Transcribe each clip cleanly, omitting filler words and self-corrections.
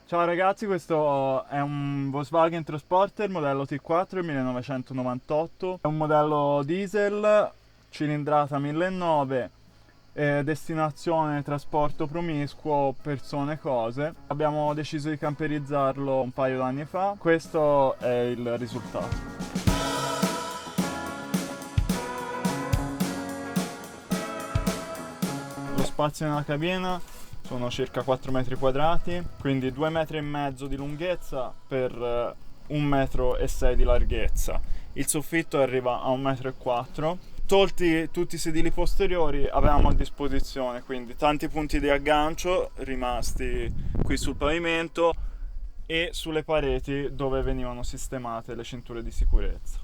Ciao ragazzi, questo è un Volkswagen Transporter modello T4 1998. È un modello diesel, cilindrata 1.900, destinazione trasporto promiscuo, persone, cose. Abbiamo deciso di camperizzarlo un paio d'anni fa. Questo è il risultato. Lo spazio nella cabina sono circa 4 metri quadrati, quindi 2 metri e mezzo di lunghezza per 1,6 metro di larghezza. Il soffitto arriva a 1,4 m. Tolti tutti i sedili posteriori avevamo a disposizione quindi tanti punti di aggancio rimasti qui sul pavimento e sulle pareti dove venivano sistemate le cinture di sicurezza.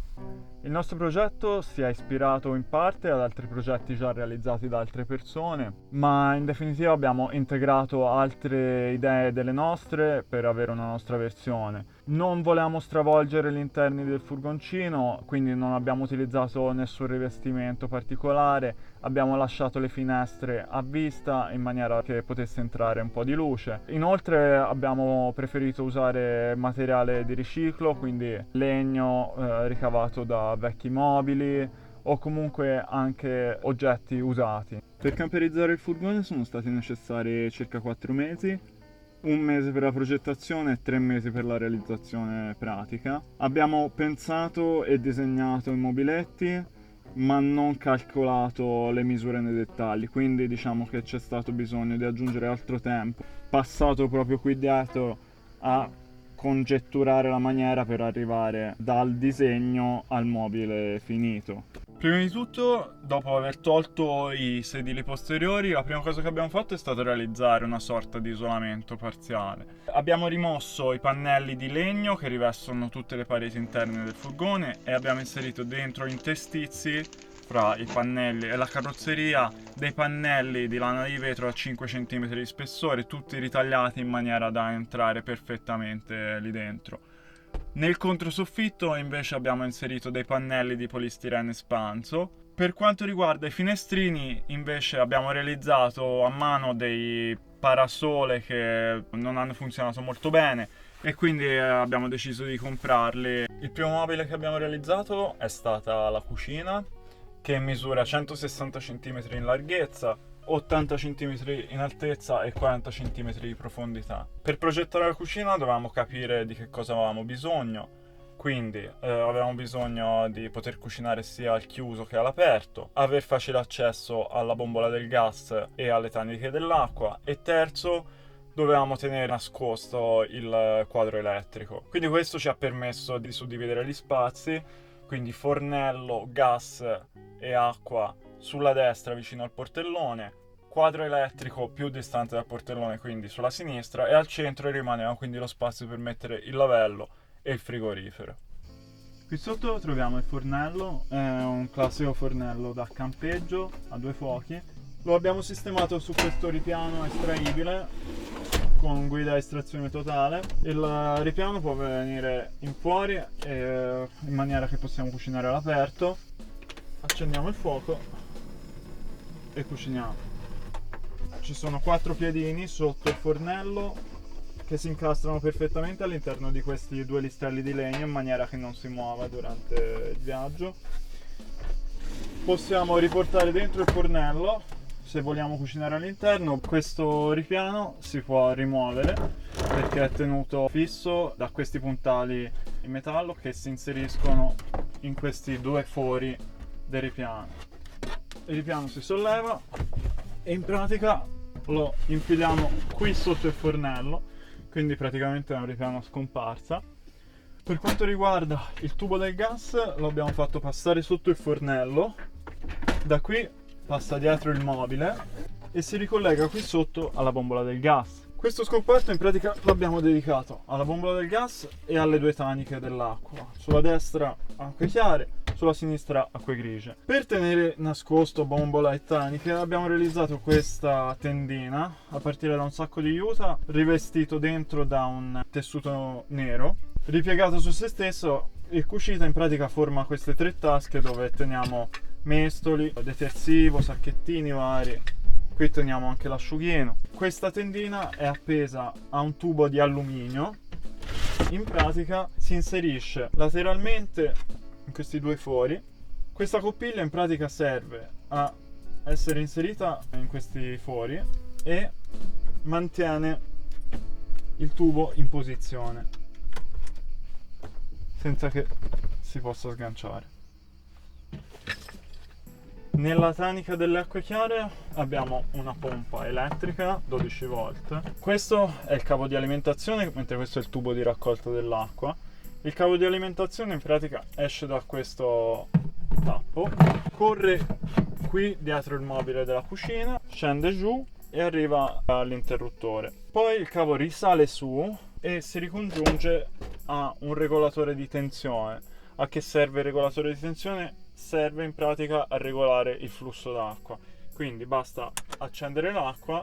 Il nostro progetto si è ispirato in parte ad altri progetti già realizzati da altre persone, ma in definitiva abbiamo integrato altre idee delle nostre per avere una nostra versione. Non volevamo stravolgere gli interni del furgoncino, quindi non abbiamo utilizzato nessun rivestimento particolare, abbiamo lasciato le finestre a vista in maniera che potesse entrare un po' di luce. Inoltre abbiamo preferito usare materiale di riciclo, quindi legno ricavato da vecchi mobili o comunque anche oggetti usati. Per camperizzare il furgone sono stati necessari circa 4 mesi, 1 mese per la progettazione e 3 mesi per la realizzazione pratica. Abbiamo pensato e disegnato i mobiletti, ma non calcolato le misure nei dettagli, quindi diciamo che c'è stato bisogno di aggiungere altro tempo, passato proprio qui dietro a congetturare la maniera per arrivare dal disegno al mobile finito. Prima di tutto, dopo aver tolto i sedili posteriori, la prima cosa che abbiamo fatto è stato realizzare una sorta di isolamento parziale. Abbiamo rimosso i pannelli di legno che rivestono tutte le pareti interne del furgone e abbiamo inserito dentro gli interstizi fra i pannelli e la carrozzeria dei pannelli di lana di vetro a 5 cm di spessore, tutti ritagliati in maniera da entrare perfettamente lì dentro. Nel controsoffitto invece abbiamo inserito dei pannelli di polistirene espanso. Per quanto riguarda i finestrini invece abbiamo realizzato a mano dei parasole che non hanno funzionato molto bene e quindi abbiamo deciso di comprarli. Il primo mobile che abbiamo realizzato è stata la cucina, che misura 160 cm in larghezza, 80 cm in altezza e 40 cm di profondità. Per progettare la cucina dovevamo capire di che cosa avevamo bisogno, quindi avevamo bisogno di poter cucinare sia al chiuso che all'aperto, aver facile accesso alla bombola del gas e alle taniche dell'acqua e terzo, dovevamo tenere nascosto il quadro elettrico. Quindi questo ci ha permesso di suddividere gli spazi, quindi fornello, gas e acqua sulla destra vicino al portellone, quadro elettrico più distante dal portellone, quindi sulla sinistra, e al centro rimaneva quindi lo spazio per mettere il lavello e il frigorifero. Qui sotto troviamo il fornello, è un classico fornello da campeggio a 2 fuochi. Lo abbiamo sistemato su questo ripiano estraibile con guida a estrazione totale. Il ripiano può venire in fuori in maniera che possiamo cucinare all'aperto. Accendiamo il fuoco e cuciniamo. Ci sono 4 piedini sotto il fornello che si incastrano perfettamente all'interno di questi 2 listelli di legno in maniera che non si muova durante il viaggio. Possiamo riportare dentro il fornello se vogliamo cucinare all'interno. Questo ripiano si può rimuovere perché è tenuto fisso da questi puntali in metallo che si inseriscono in questi 2 fori del ripiano. Il ripiano si solleva e in pratica lo infiliamo qui sotto il fornello, quindi praticamente è un ripiano a scomparsa. Per quanto riguarda il tubo del gas, lo abbiamo fatto passare sotto il fornello, da qui passa dietro il mobile e si ricollega qui sotto alla bombola del gas. Questo scomparto in pratica l'abbiamo dedicato alla bombola del gas e alle 2 taniche dell'acqua, sulla destra acque chiare, sulla sinistra acque grigie. Per tenere nascosto bombola e taniche abbiamo realizzato questa tendina a partire da un sacco di juta rivestito dentro da un tessuto nero, ripiegato su se stesso e cucita. In pratica forma queste 3 tasche dove teniamo mestoli, detersivo, sacchettini vari. Qui teniamo anche l'asciughino. Questa tendina è appesa a un tubo di alluminio. In pratica si inserisce lateralmente in questi due fori. Questa coppiglia in pratica serve a essere inserita in questi fori e mantiene il tubo in posizione senza che si possa sganciare. Nella tanica delle acque chiare abbiamo una pompa elettrica 12 volt. Questo è il cavo di alimentazione, mentre questo è il tubo di raccolta dell'acqua. Il cavo di alimentazione in pratica esce da questo tappo, corre qui dietro il mobile della cucina, scende giù e arriva all'interruttore. Poi il cavo risale su e si ricongiunge a un regolatore di tensione. A che serve il regolatore di tensione? Serve in pratica a regolare il flusso d'acqua. Quindi basta accendere l'acqua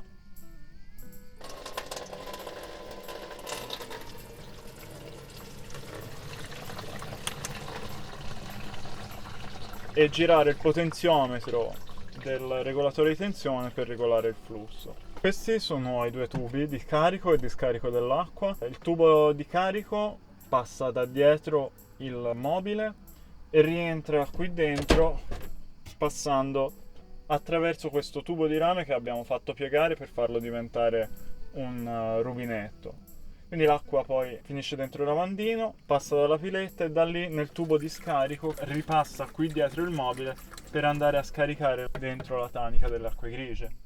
e girare il potenziometro del regolatore di tensione per regolare il flusso. Questi sono i due tubi di carico e di scarico dell'acqua. Il tubo di carico passa da dietro il mobile e rientra qui dentro passando attraverso questo tubo di rame che abbiamo fatto piegare per farlo diventare un rubinetto. Quindi l'acqua poi finisce dentro il lavandino, passa dalla piletta e da lì nel tubo di scarico ripassa qui dietro il mobile per andare a scaricare dentro la tanica delle acque grigie.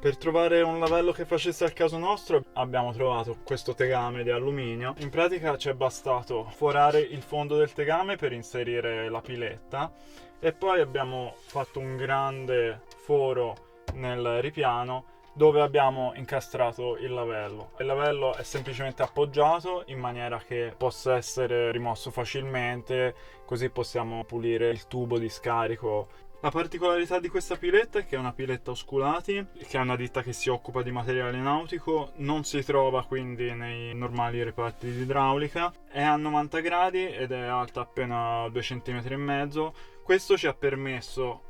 Per trovare un lavello che facesse al caso nostro abbiamo trovato questo tegame di alluminio. In pratica ci è bastato forare il fondo del tegame per inserire la piletta e poi abbiamo fatto un grande foro nel ripiano dove abbiamo incastrato il lavello. Il lavello è semplicemente appoggiato in maniera che possa essere rimosso facilmente, così possiamo pulire il tubo di scarico. La particolarità di questa piletta è che è una piletta Osculati, che è una ditta che si occupa di materiale nautico, non si trova quindi nei normali reparti di idraulica, è a 90 gradi ed è alta appena 2,5 cm. Questo ci ha permesso,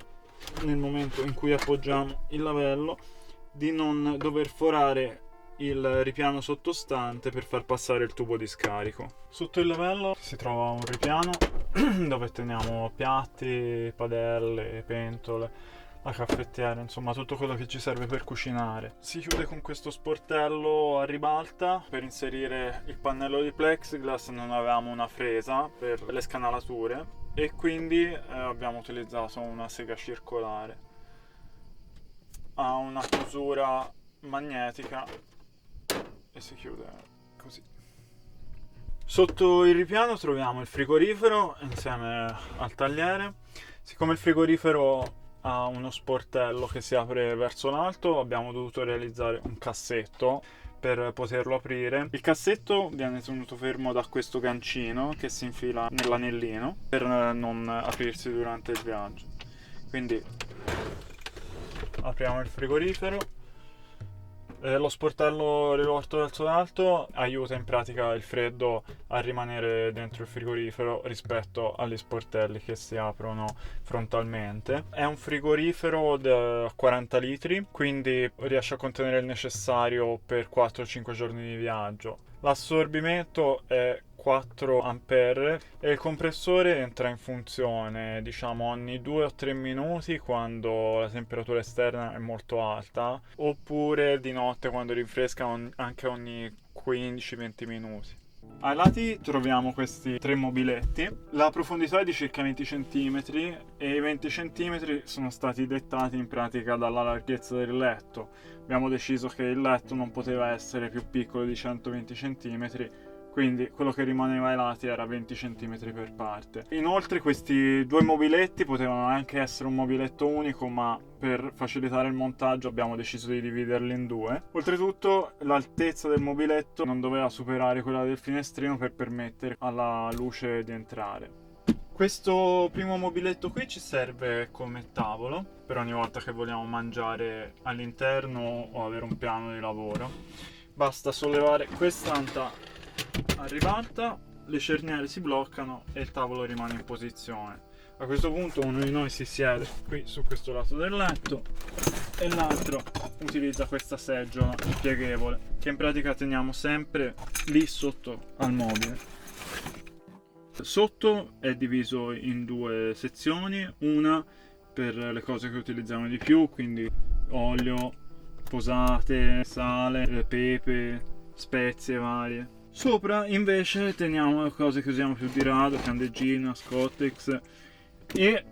nel momento in cui appoggiamo il lavello, di non dover forare il ripiano sottostante per far passare il tubo di scarico. Sotto il lavello si trova un ripiano dove teniamo piatti, padelle, pentole, la caffettiera, insomma tutto quello che ci serve per cucinare. Si chiude con questo sportello a ribalta. Per inserire il pannello di plexiglass non avevamo una fresa per le scanalature e quindi abbiamo utilizzato una sega circolare. Ha una chiusura magnetica e si chiude così. Sotto il ripiano troviamo il frigorifero insieme al tagliere. Siccome il frigorifero ha uno sportello che si apre verso l'alto, abbiamo dovuto realizzare un cassetto per poterlo aprire. Il cassetto viene tenuto fermo da questo gancino che si infila nell'anellino per non aprirsi durante il viaggio. Quindi apriamo il frigorifero. Lo sportello rivolto verso l'alto aiuta in pratica il freddo a rimanere dentro il frigorifero rispetto agli sportelli che si aprono frontalmente. È un frigorifero da 40 litri, quindi riesce a contenere il necessario per 4-5 giorni di viaggio. L'assorbimento è 4 ampere e il compressore entra in funzione diciamo ogni 2 o 3 minuti quando la temperatura esterna è molto alta, oppure di notte quando rinfresca anche ogni 15-20 minuti. Ai lati troviamo questi 3 mobiletti. La profondità è di circa 20 cm e i 20 cm sono stati dettati in pratica dalla larghezza del letto. Abbiamo deciso che il letto non poteva essere più piccolo di 120 cm, quindi quello che rimaneva ai lati era 20 cm per parte. Inoltre questi 2 mobiletti potevano anche essere un mobiletto unico, ma per facilitare il montaggio abbiamo deciso di dividerli in 2. Oltretutto l'altezza del mobiletto non doveva superare quella del finestrino per permettere alla luce di entrare. Questo primo mobiletto qui ci serve come tavolo per ogni volta che vogliamo mangiare all'interno o avere un piano di lavoro. Basta sollevare quest'anta a ribalta, le cerniere si bloccano e il tavolo rimane in posizione. A questo punto uno di noi si siede qui su questo lato del letto e l'altro utilizza questa seggiola pieghevole che in pratica teniamo sempre lì sotto al mobile. Sotto è diviso in due sezioni, una per le cose che utilizziamo di più, quindi olio, posate, sale, pepe, spezie varie. Sopra invece teniamo le cose che usiamo più di rado, candeggina, Scottex e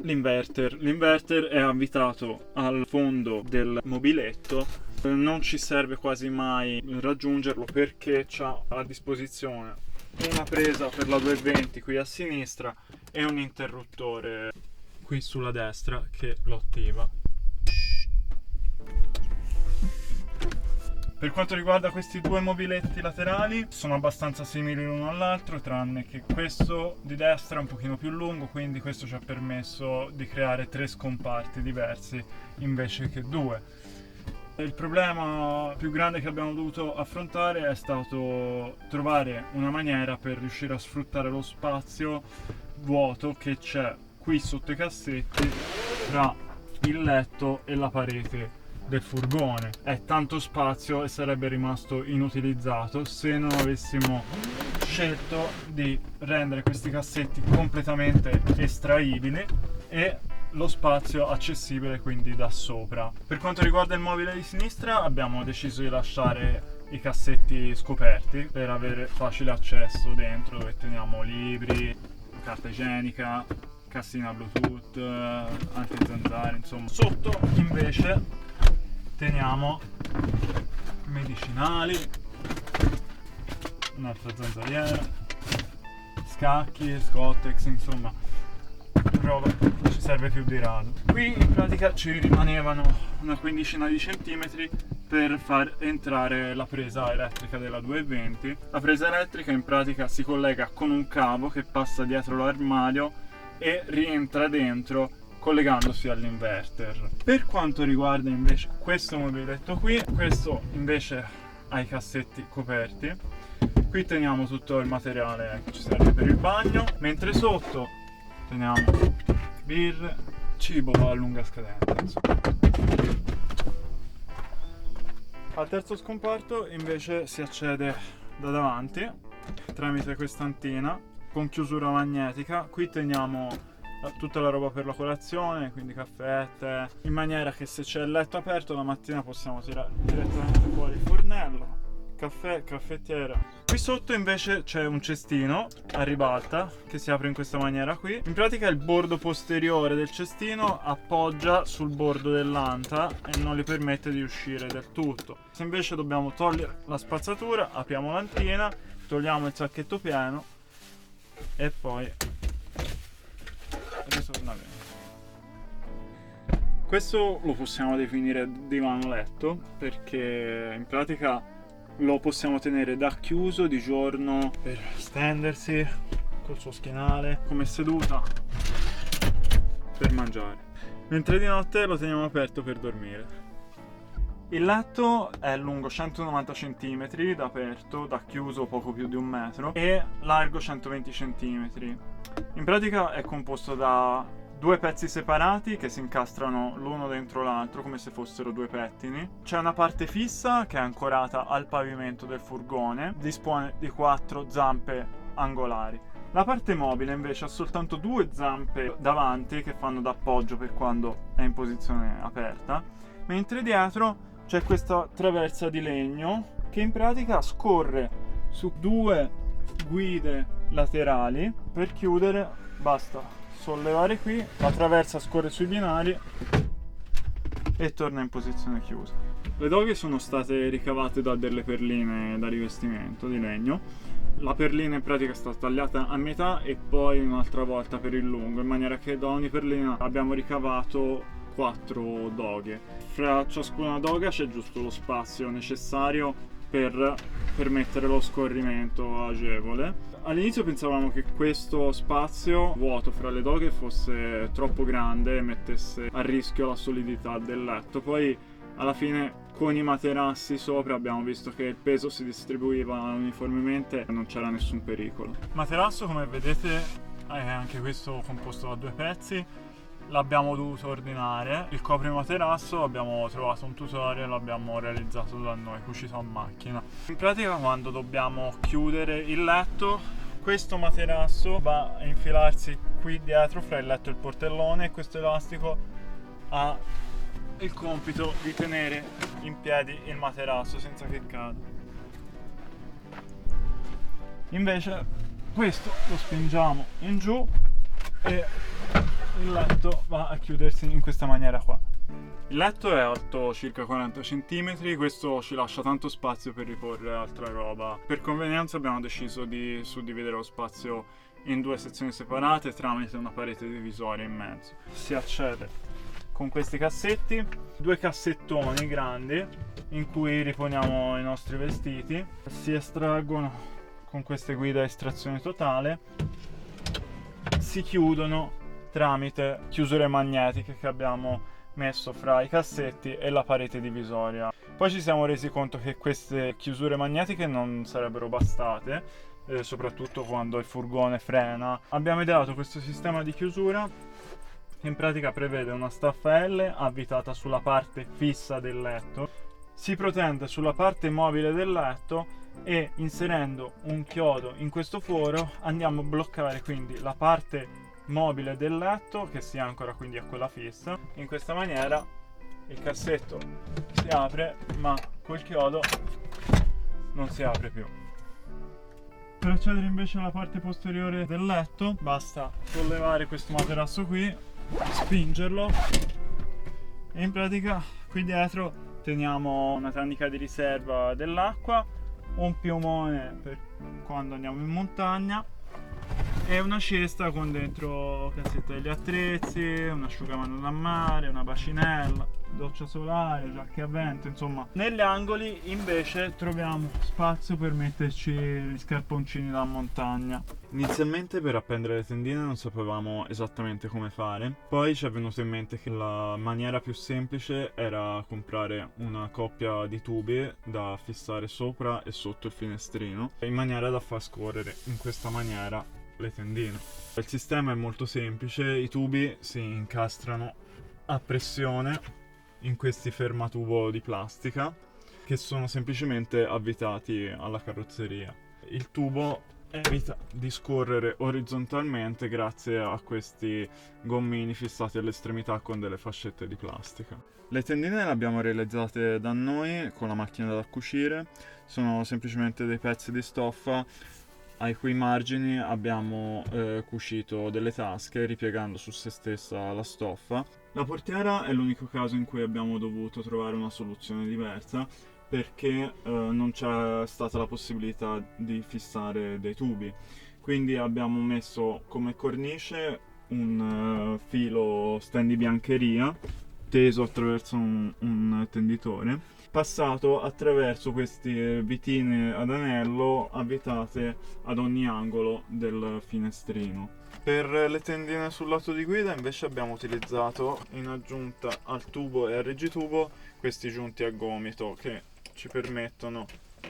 l'inverter. L'inverter è avvitato al fondo del mobiletto, non ci serve quasi mai raggiungerlo perché c'ha a disposizione una presa per la 220 qui a sinistra e un interruttore qui sulla destra che lo attiva. Per quanto riguarda questi due mobiletti laterali, sono abbastanza simili l'uno all'altro, tranne che questo di destra è un pochino più lungo, quindi questo ci ha permesso di creare 3 scomparti diversi invece che 2. Il problema più grande che abbiamo dovuto affrontare è stato trovare una maniera per riuscire a sfruttare lo spazio vuoto che c'è qui sotto i cassetti tra il letto e la parete del furgone. È tanto spazio e sarebbe rimasto inutilizzato se non avessimo scelto di rendere questi cassetti completamente estraibili e lo spazio accessibile quindi da sopra. Per quanto riguarda il mobile di sinistra abbiamo deciso di lasciare i cassetti scoperti per avere facile accesso dentro, dove teniamo libri, carta igienica, cassina Bluetooth, anti-zanzare, insomma. Sotto invece teniamo medicinali, un'altra zanzariera, scacchi, Scottex, insomma roba che ci serve più di rado. Qui in pratica ci rimanevano una quindicina di centimetri per far entrare la presa elettrica della 220. La presa elettrica in pratica si collega con un cavo che passa dietro l'armadio e rientra dentro collegandosi all'inverter. Per quanto riguarda invece questo mobiletto qui, questo invece ha i cassetti coperti. Qui teniamo tutto il materiale che ci serve per il bagno, mentre sotto teniamo birre, cibo a lunga scadenza, insomma. Al terzo scomparto invece si accede da davanti tramite quest'antina con chiusura magnetica. Qui teniamo tutta la roba per la colazione, quindi caffè, tè, in maniera che se c'è il letto aperto la mattina possiamo tirare direttamente fuori il fornello, caffè, caffettiera. Qui sotto invece c'è un cestino a ribalta che si apre in questa maniera qui. In pratica il bordo posteriore del cestino appoggia sul bordo dell'anta e non gli permette di uscire del tutto. Se invece dobbiamo togliere la spazzatura, apriamo l'antina, togliamo il sacchetto pieno e poi ritorna bene. Questo lo possiamo definire divano letto perché in pratica lo possiamo tenere da chiuso di giorno per stendersi col suo schienale, come seduta per mangiare, mentre di notte lo teniamo aperto per dormire. Il letto è lungo 190 cm da aperto, da chiuso poco più di 1 metro e largo 120 cm. In pratica è composto da 2 pezzi separati che si incastrano l'uno dentro l'altro come se fossero 2 pettini. C'è una parte fissa che è ancorata al pavimento del furgone, dispone di 4 zampe angolari. La parte mobile invece ha soltanto 2 zampe davanti che fanno da appoggio per quando è in posizione aperta, mentre dietro c'è questa traversa di legno che in pratica scorre su 2 guide laterali. Per chiudere basta sollevare qui, la traversa scorre sui binari e torna in posizione chiusa. Le doghe sono state ricavate da delle perline da rivestimento di legno. La perlina in pratica è stata tagliata a metà e poi un'altra volta per il lungo, in maniera che da ogni perlina abbiamo ricavato 4 doghe. Fra ciascuna doga c'è giusto lo spazio necessario per permettere lo scorrimento agevole. All'inizio pensavamo che questo spazio vuoto fra le doghe fosse troppo grande e mettesse a rischio la solidità del letto, poi alla fine con i materassi sopra abbiamo visto che il peso si distribuiva uniformemente e non c'era nessun pericolo. Il materasso, come vedete, è anche questo composto da 2 pezzi. l'abbiamo dovuto ordinare. Il coprimaterasso abbiamo trovato un tutorial, l'abbiamo realizzato da noi, cucito a macchina. In pratica quando dobbiamo chiudere il letto, questo materasso va a infilarsi qui dietro fra il letto e il portellone, e questo elastico ha il compito di tenere in piedi il materasso senza che cada. Invece questo lo spingiamo in giù e il letto va a chiudersi in questa maniera qua. Il letto è alto circa 40 cm, questo ci lascia tanto spazio per riporre altra roba. Per convenienza abbiamo deciso di suddividere lo spazio in 2 sezioni separate tramite una parete divisoria in mezzo. Si accede con questi cassetti, 2 cassettoni grandi in cui riponiamo i nostri vestiti. Si estraggono con queste guide a estrazione totale, si chiudono tramite chiusure magnetiche che abbiamo messo fra i cassetti e la parete divisoria. Poi ci siamo resi conto che queste chiusure magnetiche non sarebbero bastate, soprattutto quando il furgone frena. Abbiamo ideato questo sistema di chiusura che in pratica prevede una staffa L avvitata sulla parte fissa del letto, si protende sulla parte mobile del letto e inserendo un chiodo in questo foro andiamo a bloccare quindi la parte mobile del letto che si ancora quindi a quella fissa. In questa maniera il cassetto si apre, ma col chiodo non si apre più. Per accedere invece alla parte posteriore del letto basta sollevare questo materasso qui, spingerlo e in pratica qui dietro teniamo una tanica di riserva dell'acqua, un piumone per quando andiamo in montagna e una cesta con dentro cassetta degli attrezzi, un asciugamano da mare, una bacinella, doccia solare, giacche a vento, insomma. Negli angoli invece troviamo spazio per metterci gli scarponcini da montagna. Inizialmente per appendere le tendine non sapevamo esattamente come fare, poi ci è venuto in mente che la maniera più semplice era comprare una coppia di tubi da fissare sopra e sotto il finestrino in maniera da far scorrere in questa maniera le tendine. Il sistema è molto semplice, i tubi si incastrano a pressione in questi fermatubo di plastica che sono semplicemente avvitati alla carrozzeria. Il tubo evita di scorrere orizzontalmente grazie a questi gommini fissati all'estremità con delle fascette di plastica. Le tendine le abbiamo realizzate da noi con la macchina da cucire, sono semplicemente dei pezzi di stoffa ai cui margini abbiamo cucito delle tasche ripiegando su se stessa la stoffa. La portiera è l'unico caso in cui abbiamo dovuto trovare una soluzione diversa perché non c'è stata la possibilità di fissare dei tubi. Quindi abbiamo messo come cornice un filo stand di biancheria teso attraverso un tenditore, passato attraverso queste vitine ad anello avvitate ad ogni angolo del finestrino. Per le tendine sul lato di guida invece abbiamo utilizzato, in aggiunta al tubo e al reggitubo, questi giunti a gomito che ci permettono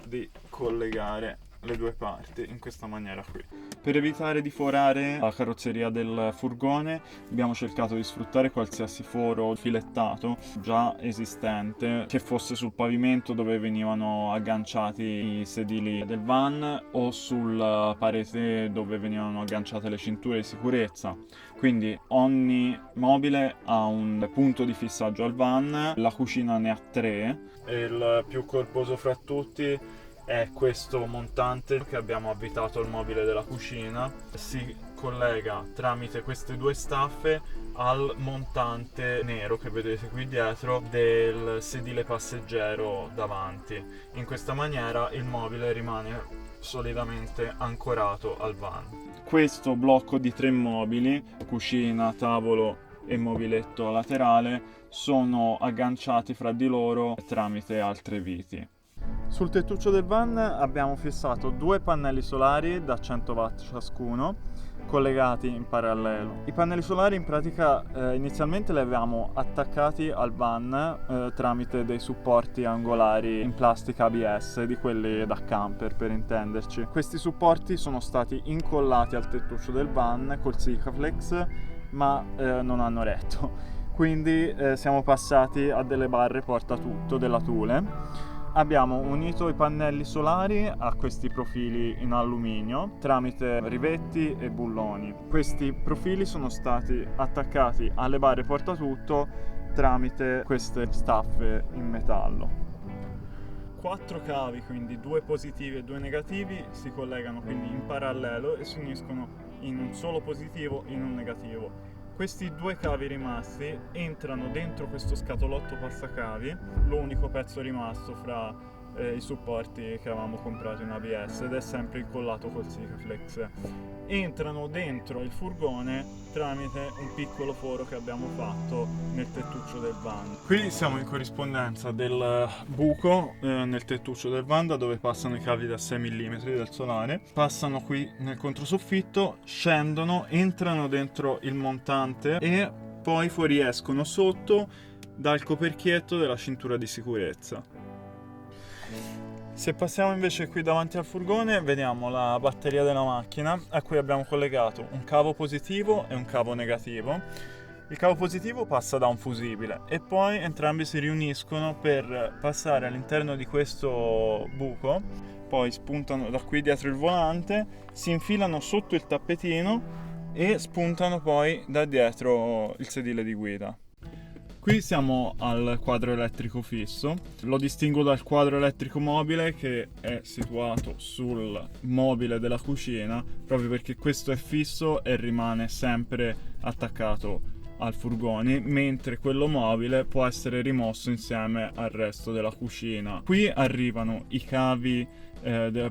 di collegare le due parti in questa maniera qui. Per evitare di forare la carrozzeria del furgone abbiamo cercato di sfruttare qualsiasi foro filettato già esistente che fosse sul pavimento dove venivano agganciati i sedili del van o sulla parete dove venivano agganciate le cinture di sicurezza. Quindi ogni mobile ha un punto di fissaggio al van, la cucina ne ha 3 e il più corposo fra tutti è questo montante che abbiamo avvitato al mobile della cucina. Si collega tramite queste 2 staffe al montante nero che vedete qui dietro del sedile passeggero davanti. In questa maniera il mobile rimane solidamente ancorato al van. Questo blocco di 3 mobili, cucina, tavolo e mobiletto laterale, sono agganciati fra di loro tramite altre viti. Sul tettuccio del van abbiamo fissato 2 pannelli solari da 100 watt ciascuno, collegati in parallelo. I pannelli solari in pratica inizialmente li avevamo attaccati al van tramite dei supporti angolari in plastica ABS, di quelli da camper per intenderci. Questi supporti sono stati incollati al tettuccio del van col Sikaflex ma non hanno retto. Quindi siamo passati a delle barre porta tutto della Thule. Abbiamo unito i pannelli solari a questi profili in alluminio tramite rivetti e bulloni. Questi profili sono stati attaccati alle barre portatutto tramite queste staffe in metallo. 4 cavi, quindi 2 positivi e 2 negativi, si collegano quindi in parallelo e si uniscono in un solo positivo e in un negativo. Questi 2 cavi rimasti entrano dentro questo scatolotto passacavi, l'unico pezzo rimasto fra i supporti che avevamo comprato in ABS, ed è sempre incollato col Sikaflex. Entrano dentro il furgone tramite un piccolo foro che abbiamo fatto nel tettuccio del van. Qui siamo in corrispondenza del buco nel tettuccio del van, da dove passano i cavi da 6 mm del solare, passano qui nel controsoffitto, scendono, entrano dentro il montante e poi fuoriescono sotto dal coperchietto della cintura di sicurezza. Se passiamo invece qui davanti al furgone, vediamo la batteria della macchina a cui abbiamo collegato un cavo positivo e un cavo negativo. Il cavo positivo passa da un fusibile e poi entrambi si riuniscono per passare all'interno di questo buco, poi spuntano da qui dietro il volante, si infilano sotto il tappetino e spuntano poi da dietro il sedile di guida. Qui siamo al quadro elettrico fisso, lo distingo dal quadro elettrico mobile che è situato sul mobile della cucina, proprio perché questo è fisso e rimane sempre attaccato al furgone, mentre quello mobile può essere rimosso insieme al resto della cucina. Qui arrivano i cavi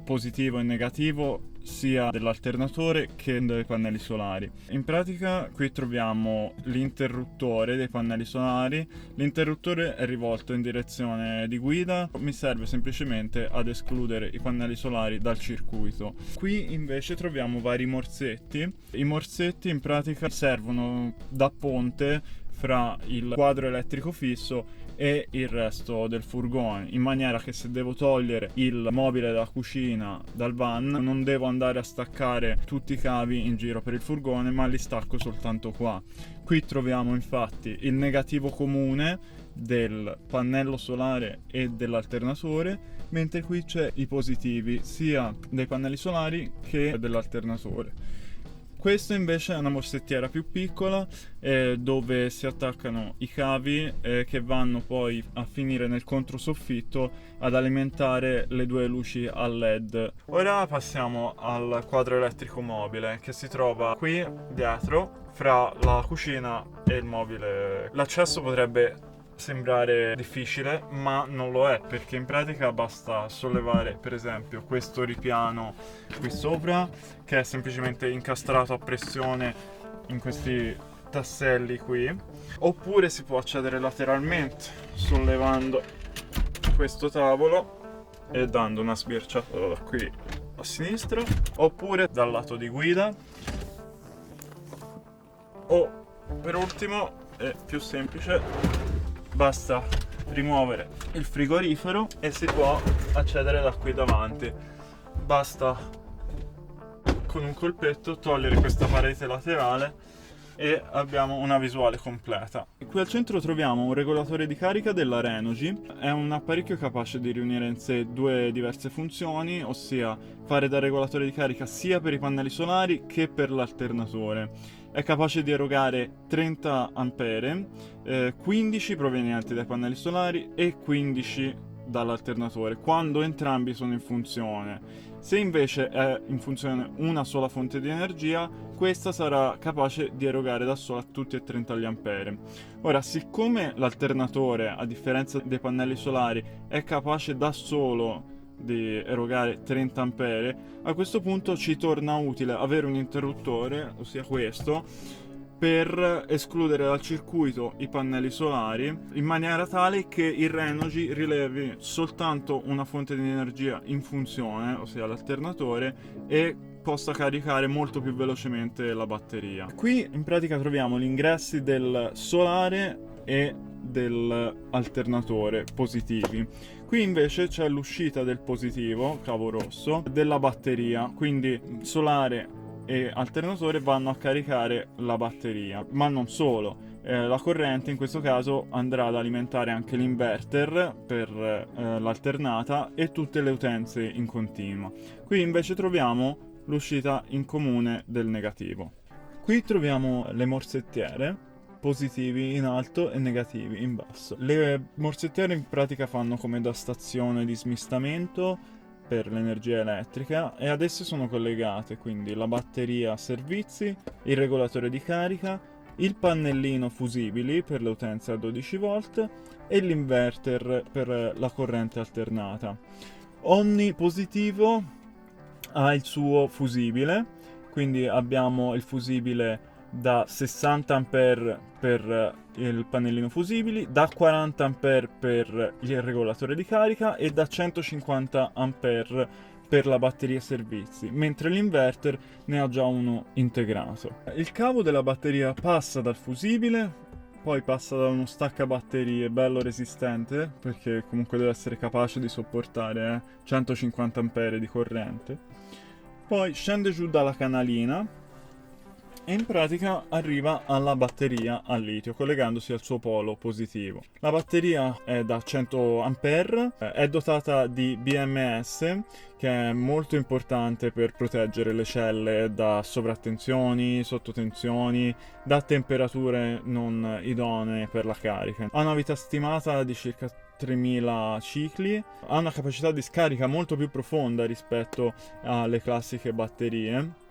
positivo e negativo sia dell'alternatore che dei pannelli solari. In pratica qui troviamo l'interruttore dei pannelli solari. L'interruttore è rivolto in direzione di guida, mi serve semplicemente ad escludere i pannelli solari dal circuito. Qui invece troviamo vari morsetti. I morsetti in pratica servono da ponte fra il quadro elettrico fisso e il resto del furgone, in maniera che se devo togliere il mobile della cucina dal van non devo andare a staccare tutti i cavi in giro per il furgone, ma li stacco soltanto qua. Qui troviamo infatti il negativo comune del pannello solare e dell'alternatore, mentre qui c'è i positivi sia dei pannelli solari che dell'alternatore. Questa invece è una morsettiera più piccola dove si attaccano i cavi che vanno poi a finire nel controsoffitto ad alimentare le 2 luci a LED. Ora passiamo al quadro elettrico mobile che si trova qui dietro fra la cucina e il mobile. L'accesso potrebbe sembrare difficile, ma non lo è, perché in pratica basta sollevare per esempio questo ripiano qui sopra, che è semplicemente incastrato a pressione in questi tasselli qui, oppure si può accedere lateralmente sollevando questo tavolo e dando una sbirciata da qui a sinistra, oppure dal lato di guida, o per ultimo è più semplice, basta rimuovere il frigorifero e si può accedere da qui davanti. Basta con un colpetto togliere questa parete laterale e abbiamo una visuale completa. Qui al centro troviamo un regolatore di carica della Renogy. È un apparecchio capace di riunire in sé 2 diverse funzioni, ossia fare da regolatore di carica sia per i pannelli solari che per l'alternatore. È capace di erogare 30 ampere, 15 provenienti dai pannelli solari e 15 dall'alternatore, quando entrambi sono in funzione. Se invece è in funzione una sola fonte di energia, questa sarà capace di erogare da sola tutti e 30 gli ampere. Ora, siccome l'alternatore, a differenza dei pannelli solari, è capace da solo di erogare 30 ampere, a questo punto ci torna utile avere un interruttore, ossia questo, per escludere dal circuito i pannelli solari, in maniera tale che il Renogy rilevi soltanto una fonte di energia in funzione, ossia l'alternatore, e possa caricare molto più velocemente la batteria. Qui in pratica troviamo gli ingressi del solare e dell'alternatore positivi. Qui invece c'è l'uscita del positivo, cavo rosso, della batteria, quindi solare e alternatore vanno a caricare la batteria, ma non solo. La corrente in questo caso andrà ad alimentare anche l'inverter per l'alternata e tutte le utenze in continua. Qui invece troviamo l'uscita in comune del negativo. Qui troviamo le morsettiere, positivi in alto e negativi in basso. Le morsettiere in pratica fanno come da stazione di smistamento per l'energia elettrica e ad esse sono collegate quindi la batteria a servizi, il regolatore di carica, il pannellino fusibili per le utenze a 12 volt e l'inverter per la corrente alternata. Ogni positivo ha il suo fusibile, quindi abbiamo il fusibile da 60 A per il pannellino fusibili, da 40 A per il regolatore di carica e da 150 A per la batteria servizi, mentre l'inverter ne ha già uno integrato. Il cavo della batteria passa dal fusibile, poi passa da uno staccabatterie bello resistente, perché comunque deve essere capace di sopportare 150 A di corrente. Poi scende giù dalla canalina e in pratica arriva alla batteria a litio, collegandosi al suo polo positivo. La batteria è da 100 A, è dotata di BMS, che è molto importante per proteggere le celle da sovrattensioni, sottotensioni, da temperature non idonee per la carica. Ha una vita stimata di circa 3000 cicli, ha una capacità di scarica molto più profonda rispetto alle classiche batterie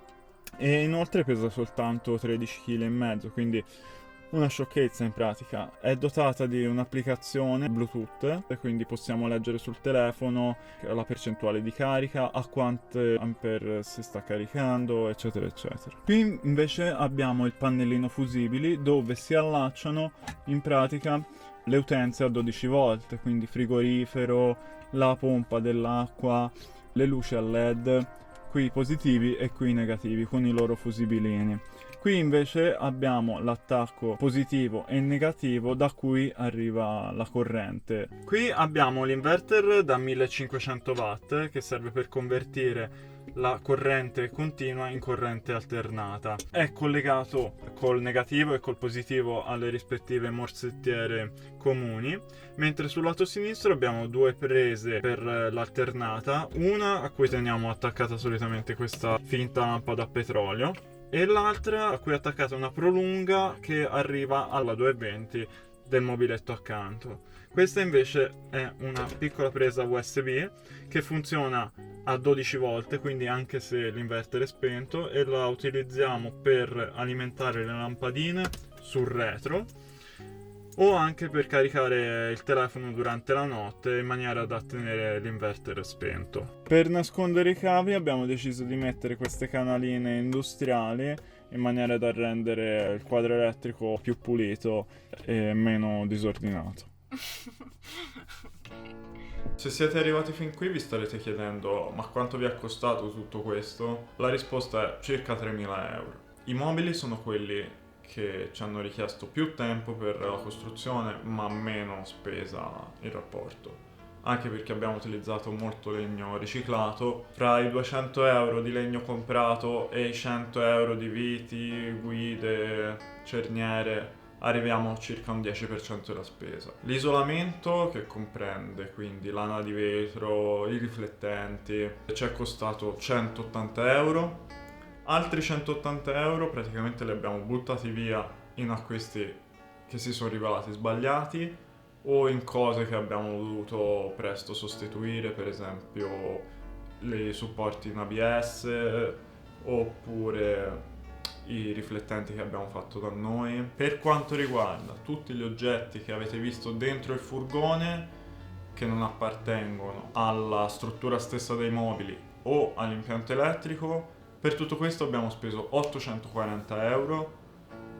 e inoltre pesa soltanto 13,5 kg, quindi una sciocchezza in pratica. È dotata di un'applicazione Bluetooth, e quindi possiamo leggere sul telefono la percentuale di carica, a quante ampere si sta caricando, eccetera eccetera. Qui invece abbiamo il pannellino fusibili dove si allacciano in pratica le utenze a 12 volt, quindi frigorifero, la pompa dell'acqua, le luci a LED, qui i positivi e qui i negativi con i loro fusibilini. Qui invece abbiamo l'attacco positivo e negativo da cui arriva la corrente. Qui abbiamo l'inverter da 1500 watt che serve per convertire la corrente continua in corrente alternata. È collegato col negativo e col positivo alle rispettive morsettiere comuni, mentre sul lato sinistro abbiamo due prese per l'alternata, una a cui teniamo attaccata solitamente questa finta lampada a petrolio e l'altra a cui è attaccata una prolunga che arriva alla 220 del mobiletto accanto. Questa invece è una piccola presa USB che funziona a 12 volt, quindi anche se l'inverter è spento, e la utilizziamo per alimentare le lampadine sul retro o anche per caricare il telefono durante la notte in maniera da tenere l'inverter spento. Per nascondere i cavi abbiamo deciso di mettere queste canaline industriali in maniera da rendere il quadro elettrico più pulito e meno disordinato. Se siete arrivati fin qui vi starete chiedendo ma quanto vi è costato tutto questo? La risposta è circa 3.000 euro. I mobili sono quelli che ci hanno richiesto più tempo per la costruzione ma meno spesa in rapporto. Anche perché abbiamo utilizzato molto legno riciclato. Fra i 200 euro di legno comprato e i 100 euro di viti, guide, cerniere arriviamo a circa un 10% della spesa. L'isolamento, che comprende quindi lana di vetro, i riflettenti, ci è costato 180 euro. Altri 180 euro praticamente li abbiamo buttati via in acquisti che si sono rivelati sbagliati o in cose che abbiamo dovuto presto sostituire, per esempio i supporti in ABS oppure i riflettenti che abbiamo fatto da noi. Per quanto riguarda tutti gli oggetti che avete visto dentro il furgone che non appartengono alla struttura stessa dei mobili o all'impianto elettrico, per tutto questo abbiamo speso 840 euro,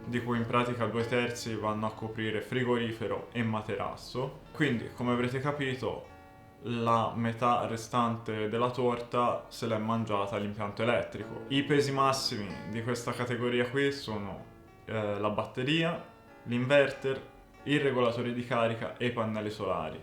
di cui in pratica 2/3 vanno a coprire frigorifero e materasso. Quindi, come avrete capito, la metà restante della torta se l'è mangiata l'impianto elettrico. I pesi massimi di questa categoria qui sono la batteria, l'inverter, il regolatore di carica e i pannelli solari,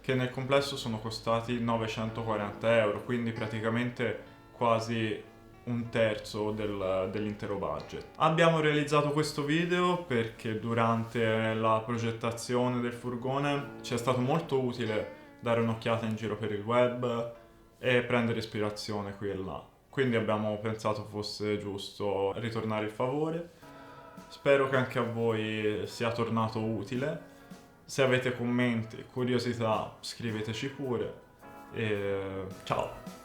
che nel complesso sono costati 940 euro, quindi praticamente quasi un terzo dell'intero budget. Abbiamo realizzato questo video perché durante la progettazione del furgone ci è stato molto utile dare un'occhiata in giro per il web e prendere ispirazione qui e là. Quindi abbiamo pensato fosse giusto ritornare il favore. Spero che anche a voi sia tornato utile. Se avete commenti, curiosità, scriveteci pure. E ciao!